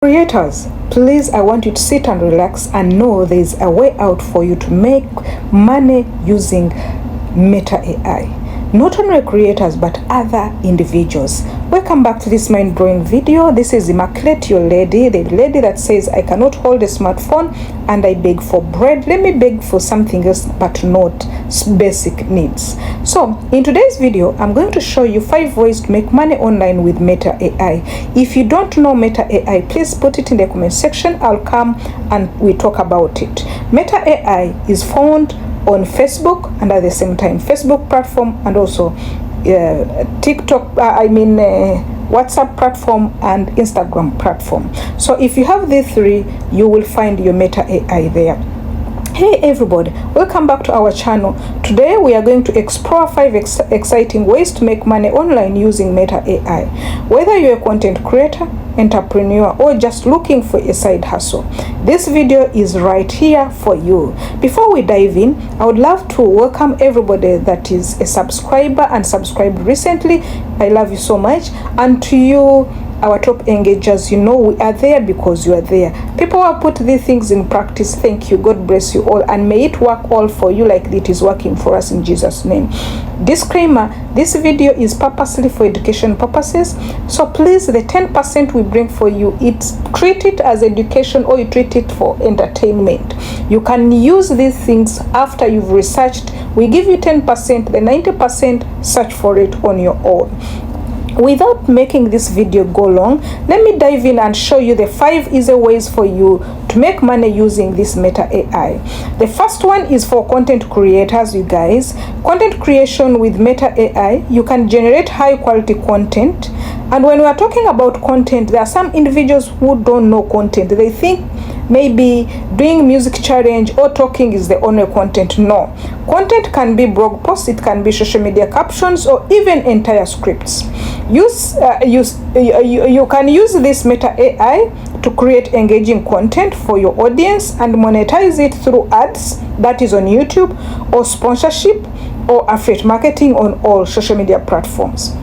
Creators, please, I want you to sit and relax and know there is a way out for you to make money using Meta AI. Not only creators but other individuals. Welcome back to this mind-blowing video. This is Immaculate, your lady, the lady that says, I cannot hold a smartphone and I beg for bread. Let me beg for something else but not basic needs. So in today's video, I'm going to show you 5 ways to make money online with Meta AI. If you don't know Meta AI, please put it in the comment section. I'll come and we talk about it. Meta AI is found on Facebook and at the same time Facebook platform and also TikTok, WhatsApp platform and Instagram platform. So if you have these 3, you will find your Meta AI there. Hey everybody, welcome back to our channel. Today we are going to explore 5 exciting ways to make money online using Meta AI. Whether you're a content creator, entrepreneur, or just looking for a side hustle, this video is right here for you. Before we dive in, I would love to welcome everybody that is a subscriber and subscribed recently. I love you so much. And to you, our top engagers, you know we are there because you are there. People who have put these things in practice, thank you. God bless you all, and may it work all for you like it is working for us in Jesus' name. Disclaimer, this video is purposely for education purposes, so please, the 10% we bring for you, treat it as education or you treat it for entertainment. You can use these things after you've researched. We give you 10%, the 90% search for it on your own. Without making this video go long, let me dive in and show you the 5 easy ways for you to make money using this Meta AI. The first one is for content creators, you guys. Content creation with Meta AI, you can generate high quality content. And when we are talking about content, there are some individuals who don't know content. They think maybe doing music challenge or talking is the only content. No. Content can be blog posts, it can be social media captions, or even entire scripts. You can use this Meta AI to create engaging content for your audience and monetize it through ads, that is on YouTube, or sponsorship or affiliate marketing on all social media platforms.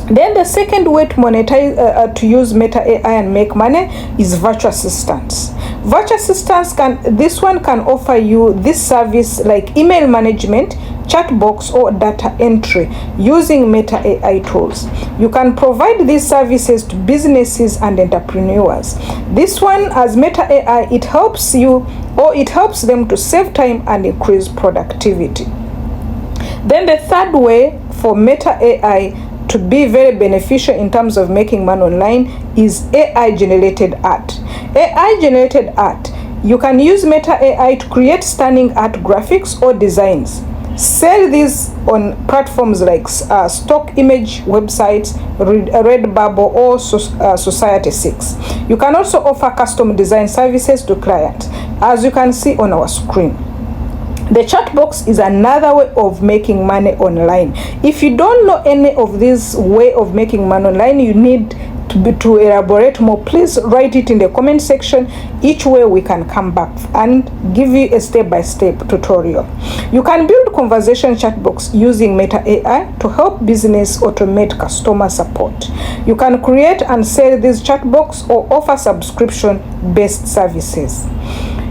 Then the second way to monetize, to use Meta AI and make money is virtual assistants. Virtual assistants can offer you this service like email management, chat box, or data entry using Meta AI tools. You can provide these services to businesses and entrepreneurs. This one, as Meta AI, it helps them to save time and increase productivity. Then the third way for Meta AI to be very beneficial in terms of making money online is AI generated art. AI generated art, you can use Meta AI to create stunning art graphics or designs. Sell these on platforms like stock image websites, Redbubble, or Society6. You can also offer custom design services to clients, as you can see on our screen. The chat box is another way of making money online. If you don't know any of this way of making money online, you need to elaborate more. Please write it in the comment section. Each way we can come back and give you a step-by-step tutorial. You can build conversation chat box using Meta AI to help business automate customer support. You can create and sell this chat box or offer subscription-based services.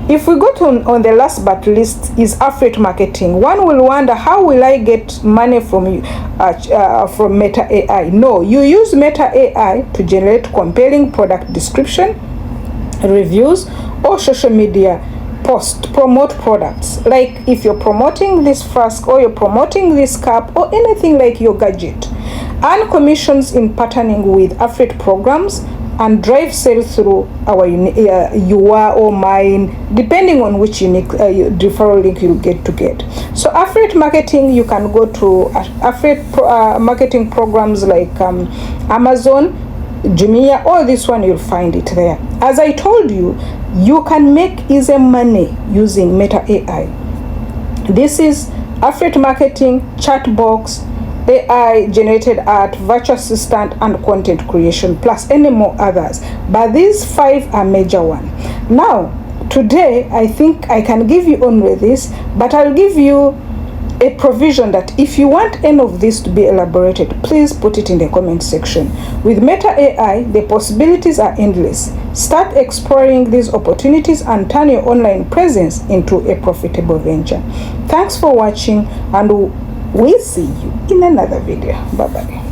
If we go to on the last but least is affiliate marketing. One will wonder, how will I get money from Meta AI? No, you use Meta AI to generate compelling product description, reviews, or social media post, promote products. Like if you're promoting this flask or you're promoting this cup or anything like your gadget. Earn commissions in partnering with affiliate programs and drive sales through our your or mine, depending on which unique referral link you get. So affiliate marketing, you can go to affiliate marketing programs like Amazon, Jumia, all this one, you'll find it there. As I told you, you can make easy money using Meta AI. This is affiliate marketing, chat box, AI generated art, virtual assistant, and content creation, plus any more others. But these 5 are major one. Now, today, I think I can give you only this, but I'll give you a provision that if you want any of this to be elaborated, please put it in the comment section. With Meta AI, the possibilities are endless. Start exploring these opportunities and turn your online presence into a profitable venture. Thanks for watching, and we'll see you in another video. Bye bye.